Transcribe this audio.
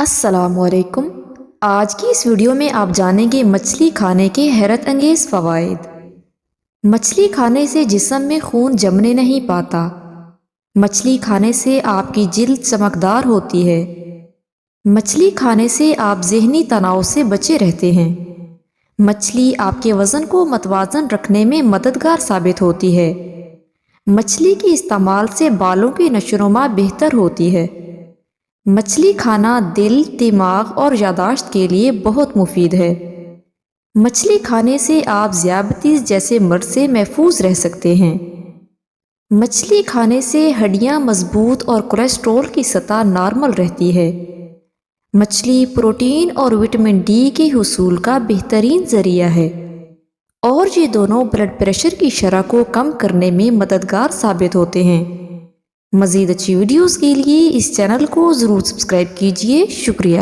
السلام علیکم۔ آج کی اس ویڈیو میں آپ جانیں گے مچھلی کھانے کے حیرت انگیز فوائد۔ مچھلی کھانے سے جسم میں خون جمنے نہیں پاتا۔ مچھلی کھانے سے آپ کی جلد چمکدار ہوتی ہے۔ مچھلی کھانے سے آپ ذہنی تناؤ سے بچے رہتے ہیں۔ مچھلی آپ کے وزن کو متوازن رکھنے میں مددگار ثابت ہوتی ہے۔ مچھلی کے استعمال سے بالوں کی نشوونما بہتر ہوتی ہے۔ مچھلی کھانا دل، دماغ اور یادداشت کے لیے بہت مفید ہے۔ مچھلی کھانے سے آپ ذیابیطس جیسے مرض سے محفوظ رہ سکتے ہیں۔ مچھلی کھانے سے ہڈیاں مضبوط اور کولیسٹرول کی سطح نارمل رہتی ہے۔ مچھلی پروٹین اور وٹامن ڈی کے حصول کا بہترین ذریعہ ہے اور یہ دونوں بلڈ پریشر کی شرح کو کم کرنے میں مددگار ثابت ہوتے ہیں۔ مزید اچھی ویڈیوز کے لیے اس چینل کو ضرور سبسکرائب کیجیے۔ شکریہ۔